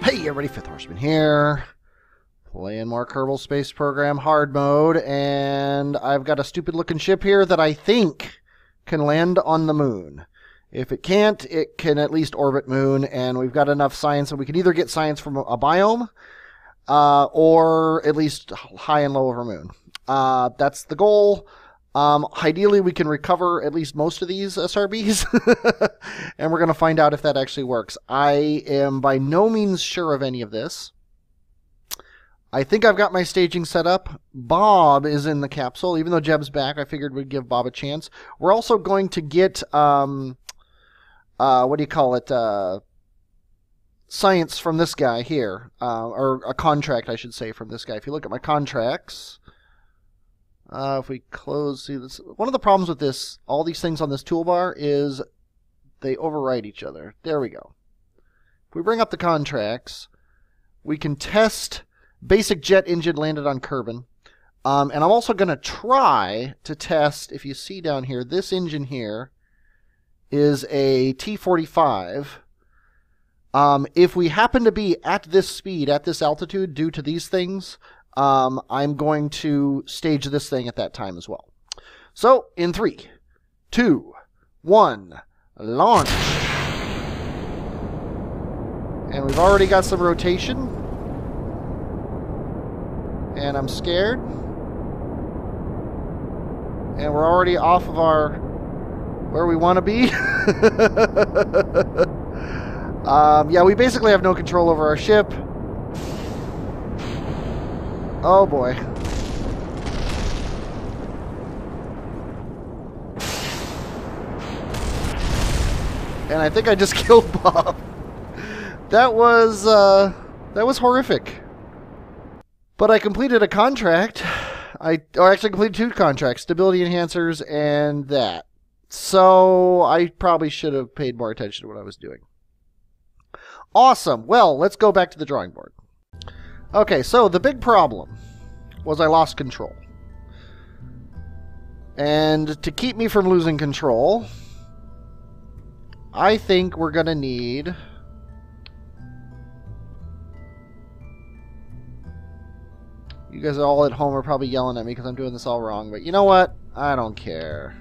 Hey everybody, Fifth Horseman here, playing more Kerbal Space Program hard mode, and I've got a stupid looking ship here that I think can land on the moon. If it can't, it can at least orbit moon, and we've got enough science, and we can either get science from a biome, or at least high and low over moon. That's the goal. Ideally, we can recover at least most of these SRBs, and we're going to find out if that actually works. I am by no means sure of any of this. I think I've got my staging set up. Bob is in the capsule. Even though Jeb's back, I figured we'd give Bob a chance. We're also going to get, what do you call it, science from this guy here, or a contract, I should say, from this guy. If you look at my contracts... if we close, see this. One of the problems with this, all these things on this toolbar, is they overwrite each other. There we go. If we bring up the contracts, we can test basic jet engine landed on Kerbin. And I'm also going to try to test, if you see down here, this engine here is a T-45. If we happen to be at this speed, at this altitude, due to these things... I'm going to stage this thing at that time as well. So, in 3, 2, 1, launch. And we've already got some rotation. And I'm scared. And we're already off of our... where we want to be. Yeah, we basically have no control over our ship. Oh boy. And I think I just killed Bob. That was horrific. But I completed a contract. I actually completed 2 contracts, stability enhancers and that. So I probably should have paid more attention to what I was doing. Awesome. Well, let's go back to the drawing board. Okay, so the big problem was I lost control. And to keep me from losing control, I think we're going to need... You guys all at home are probably yelling at me because I'm doing this all wrong, but you know what? I don't care.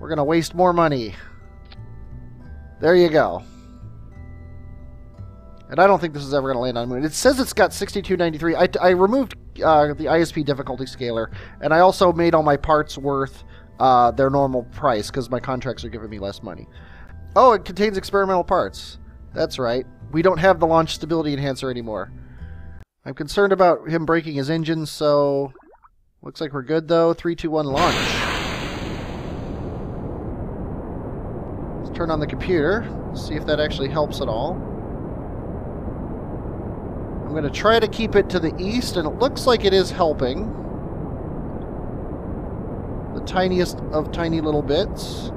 We're going to waste more money. There you go. And I don't think this is ever going to land on the moon. It says it's got 6293. I removed the ISP difficulty scaler, and I also made all my parts worth their normal price because my contracts are giving me less money. Oh, it contains experimental parts. That's right. We don't have the launch stability enhancer anymore. I'm concerned about him breaking his engine, so... Looks like we're good, though. 3, 2, 1, launch. Let's turn on the computer, see if that actually helps at all. I'm going to try to keep it to the east, and it looks like it is helping. The tiniest of tiny little bits.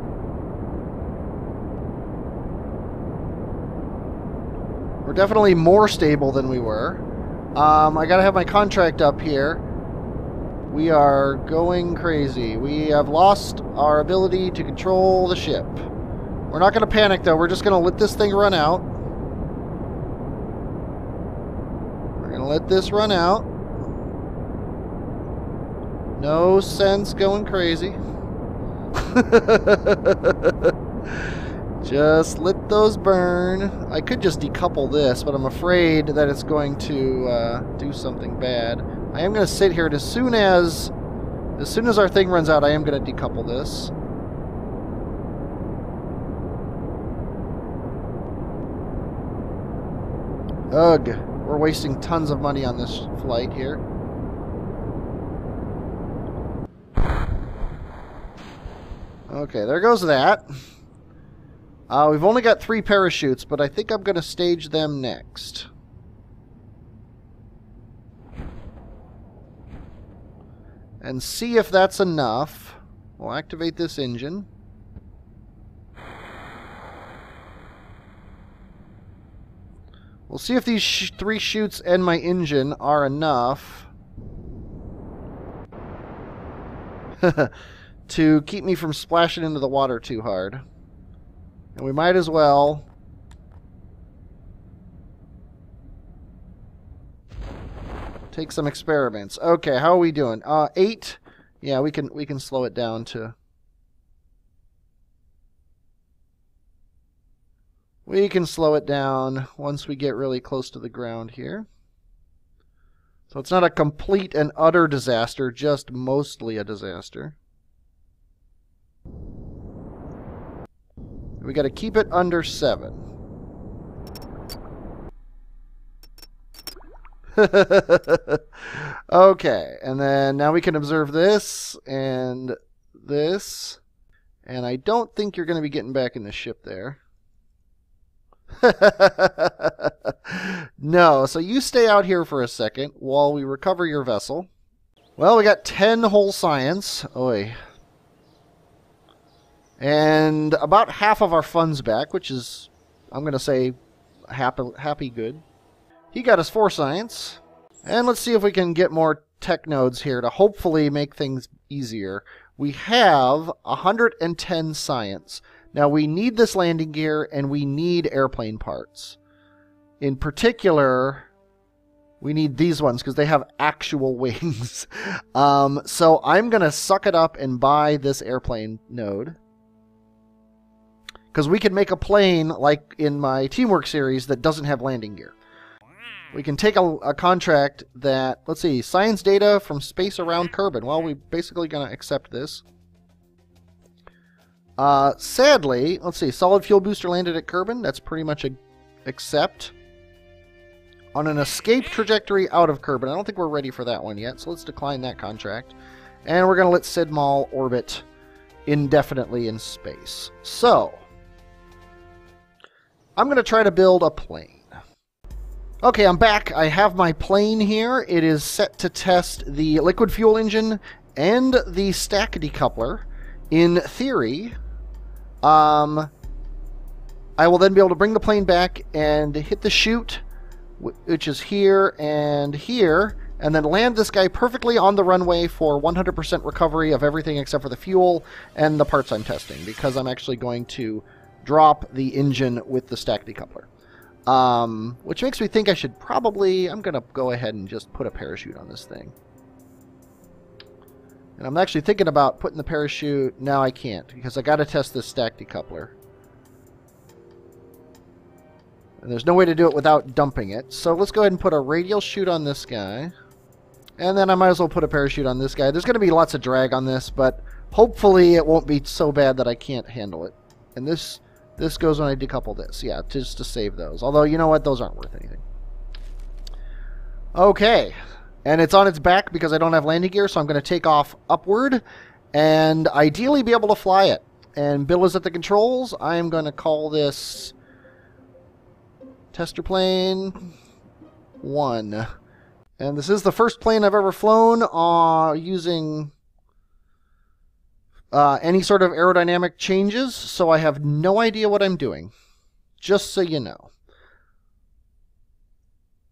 We're definitely more stable than we were. I got to have my contract up here. We are going crazy. We have lost our ability to control the ship. We're not going to panic, though. We're just going to let this thing run out. Let this run out. No sense going crazy. Just let those burn. I could just decouple this, but I'm afraid that it's going to do something bad. I am going to sit here, and as soon as our thing runs out, I am going to decouple this. Ugh. We're wasting tons of money on this flight here. Okay, there goes that. We've only got 3 parachutes, but I think I'm going to stage them next. And see if that's enough. We'll activate this engine. We'll see if these 3 chutes and my engine are enough to keep me from splashing into the water too hard. And we might as well Take some experiments. Okay, how are we doing? 8. Yeah, we can slow it down to... We can slow it down once we get really close to the ground here. So it's not a complete and utter disaster, just mostly a disaster. We got to keep it under 7. Okay, and then now we can observe this and this. And I don't think you're going to be getting back in the ship there. No, so you stay out here for a second while we recover your vessel. Well, we got 10 whole science. Oy. And about half of our funds back, which is, I'm going to say, happy good. He got us 4 science. And let's see if we can get more tech nodes here to hopefully make things easier. We have 110 science. Now, we need this landing gear, and we need airplane parts. In particular, we need these ones, because they have actual wings. So I'm going to suck it up and buy this airplane node. Because we can make a plane, like in my Teamwork series, that doesn't have landing gear. We can take a contract that, let's see, science data from space around Kerbin. Well, we're basically going to accept this. Sadly, let's see, solid fuel booster landed at Kerbin. That's pretty much a accept. On an escape trajectory out of Kerbin. I don't think we're ready for that one yet, so let's decline that contract. And we're going to let Sidmal orbit indefinitely in space. So, I'm going to try to build a plane. Okay, I'm back. I have my plane here. It is set to test the liquid fuel engine and the stack decoupler. In theory, I will then be able to bring the plane back and hit the chute, which is here, and then land this guy perfectly on the runway for 100% recovery of everything except for the fuel and the parts I'm testing, because I'm actually going to drop the engine with the stack decoupler. Which makes me think I should probably... I'm going to go ahead and just put a parachute on this thing. And I'm actually thinking about putting the parachute... No, I can't, because I got to test this stack decoupler. And there's no way to do it without dumping it. So let's go ahead and put a radial chute on this guy. And then I might as well put a parachute on this guy. There's going to be lots of drag on this, but hopefully it won't be so bad that I can't handle it. And this goes when I decouple this. Yeah, just to save those. Although, you know what? Those aren't worth anything. Okay. And it's on its back because I don't have landing gear, so I'm going to take off upward and ideally be able to fly it. And Bill is at the controls. I'm going to call this Tester Plane 1. And this is the first plane I've ever flown using any sort of aerodynamic changes, so I have no idea what I'm doing. Just so you know.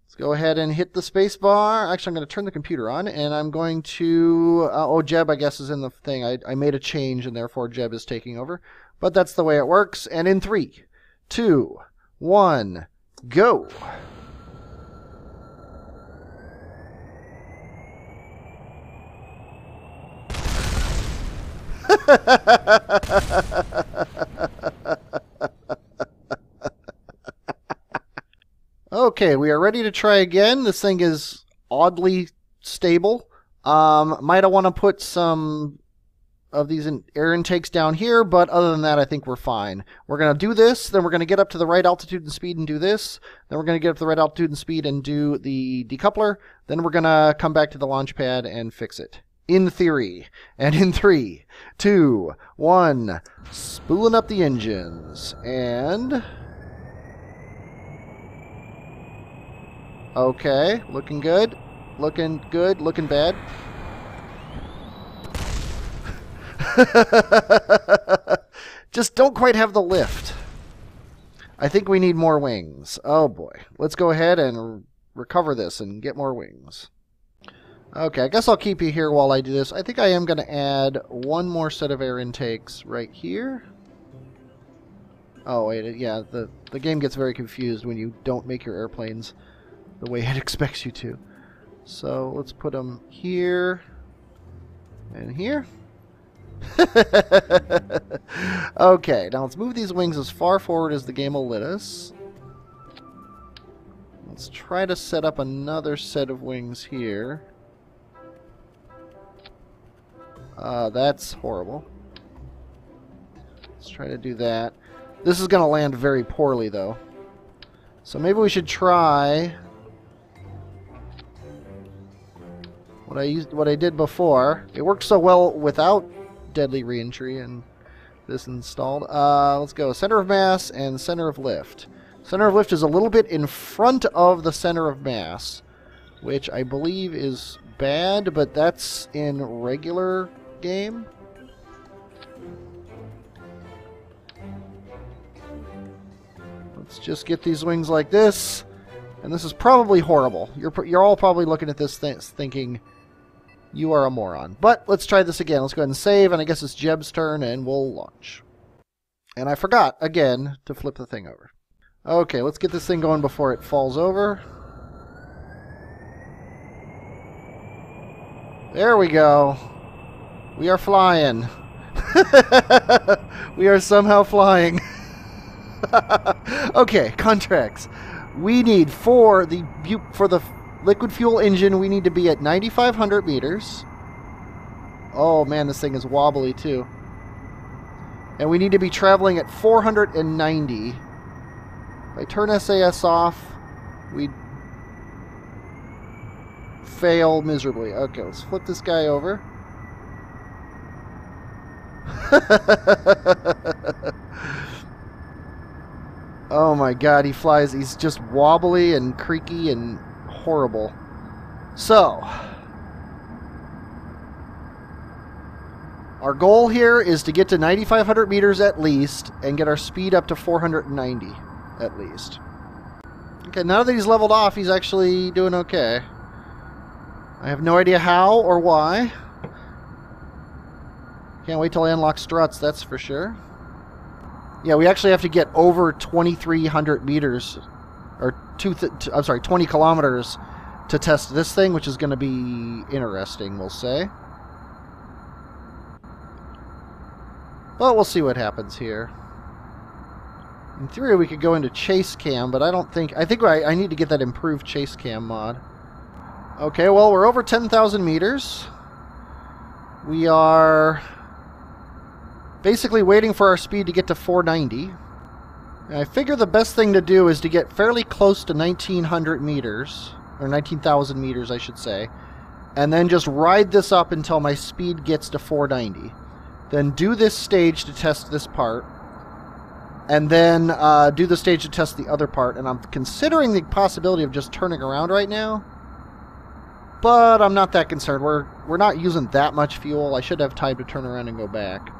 Let's go ahead and hit the space bar. Actually, I'm going to turn the computer on, and I'm going to... oh, Jeb, I guess, is in the thing. I made a change, and therefore Jeb is taking over. But that's the way it works. And in 3, 2, 1, go! Okay, we are ready to try again. This thing is oddly stable. Might want to put some of these air intakes down here, but other than that, I think we're fine. We're going to do this, then we're going to get up to the right altitude and speed and do this. Then we're going to get up to the right altitude and speed and do the decoupler. Then we're going to come back to the launch pad and fix it. In theory. And in 3, 2, 1, spooling up the engines. And... okay, looking good. Looking good, looking bad. Just don't quite have the lift. I think we need more wings. Oh boy. Let's go ahead and recover this and get more wings. Okay, I guess I'll keep you here while I do this. I think I am going to add one more set of air intakes right here. Oh, wait, yeah, the game gets very confused when you don't make your airplanes the way it expects you to. So let's put them here and here. Okay, now let's move these wings as far forward as the game will let us. Let's try to set up another set of wings here. That's horrible. Let's try to do that. This is going to land very poorly, though. So maybe we should try what I did before. It worked so well without deadly reentry and this installed. Let's go center of mass and center of lift. Center of lift is a little bit in front of the center of mass, which I believe is bad, but that's in regular game. Let's just get these wings like this, and this is probably horrible. You're all probably looking at this thinking you are a moron. But let's try this again. Let's go ahead and save, and I guess it's Jeb's turn, and we'll launch. And I forgot again to flip the thing over. Okay, let's get this thing going before it falls over. There we go. We are flying. We are somehow flying. Okay, contracts. We need for the liquid fuel engine, we need to be at 9,500 meters. Oh man, this thing is wobbly too. And we need to be traveling at 490. If I turn SAS off, we fail miserably. Okay, let's flip this guy over. Oh my god, he flies. He's just wobbly and creaky and horrible. So, our goal here is to get to 9,500 meters at least and get our speed up to 490 at least. Okay, now that he's leveled off, he's actually doing okay. I have no idea how or why. Can't wait till I unlock struts, that's for sure. Yeah, we actually have to get over 2,300 meters, or 20 kilometers to test this thing, which is going to be interesting, we'll say. But we'll see what happens here. In theory, we could go into chase cam, but I think I need to get that improved chase cam mod. Okay, well, we're over 10,000 meters. We are basically waiting for our speed to get to 490. And I figure the best thing to do is to get fairly close to 1,900 meters, or 19,000 meters, I should say, and then just ride this up until my speed gets to 490. Then do this stage to test this part, and then do the stage to test the other part. And I'm considering the possibility of just turning around right now, but I'm not that concerned. We're not using that much fuel. I should have time to turn around and go back.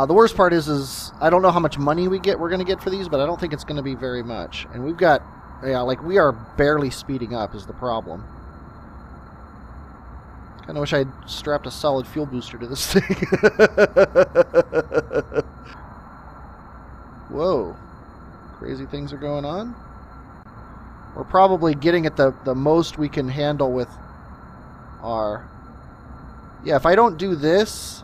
The worst part is I don't know how much money we're going to get for these, but I don't think it's going to be very much. And we've got, yeah, like we are barely speeding up is the problem. Kind of wish I'd strapped a solid fuel booster to this thing. Whoa. Crazy things are going on. We're probably getting at the most we can handle with our... Yeah, if I don't do this...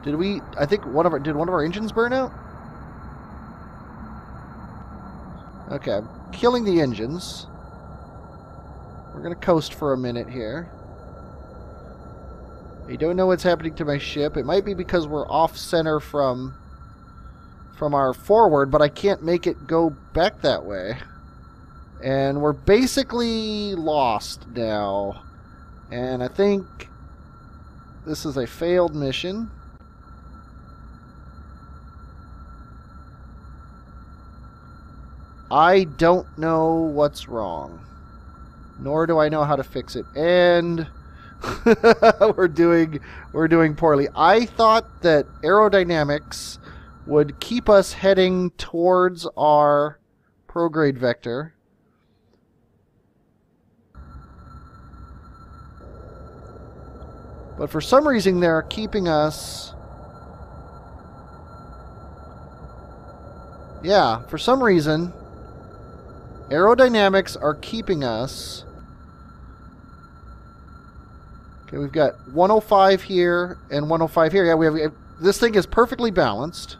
I think one of our engines burn out? Okay, I'm killing the engines. We're gonna coast for a minute here. I don't know what's happening to my ship. It might be because we're off center from our forward, but I can't make it go back that way. And we're basically lost now. And I think this is a failed mission. I don't know what's wrong. Nor do I know how to fix it. And we're doing poorly. I thought that aerodynamics would keep us heading towards our prograde vector. But for some reason they're keeping us... Yeah, for some reason Aerodynamics are keeping us... Okay, we've got 105 here and 105 here. Yeah, we have... This thing is perfectly balanced.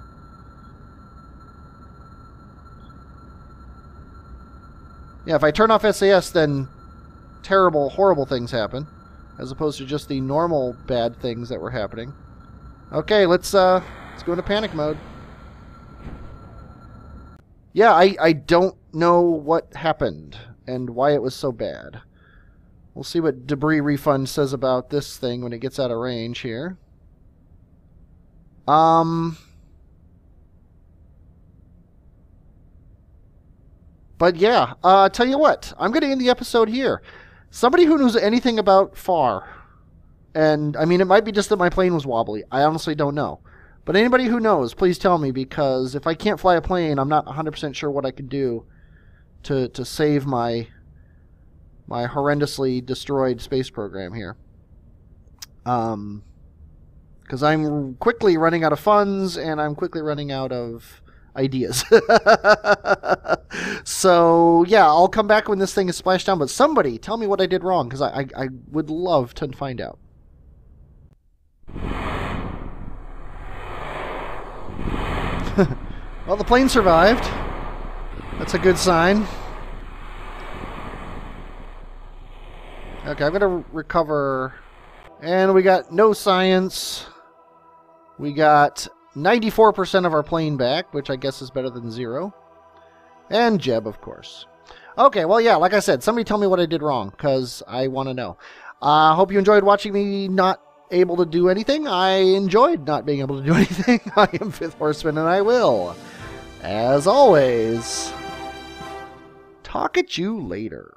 Yeah, if I turn off SAS, then terrible, horrible things happen, as opposed to just the normal bad things that were happening. Okay, let's go into panic mode. Yeah, I don't know what happened and why it was so bad. We'll see what Debris Refund says about this thing when it gets out of range here. But yeah, tell you what, I'm going to end the episode here. Somebody who knows anything about FAR, and I mean, it might be just that my plane was wobbly. I honestly don't know. But anybody who knows, please tell me, because if I can't fly a plane, I'm not 100% sure what I could do to save my horrendously destroyed space program here. Because I'm quickly running out of funds, and I'm quickly running out of ideas. So, yeah, I'll come back when this thing is splashed down, but somebody tell me what I did wrong, because I would love to find out. Well, the plane survived. That's a good sign. Okay, I'm going to recover. And we got no science. We got 94% of our plane back, which I guess is better than 0. And Jeb, of course. Okay, well, yeah, like I said, somebody tell me what I did wrong, because I want to know. I hope you enjoyed watching me not able to do anything. I enjoyed not being able to do anything. I am Fifth Horseman, and I will, as always, talk at you later.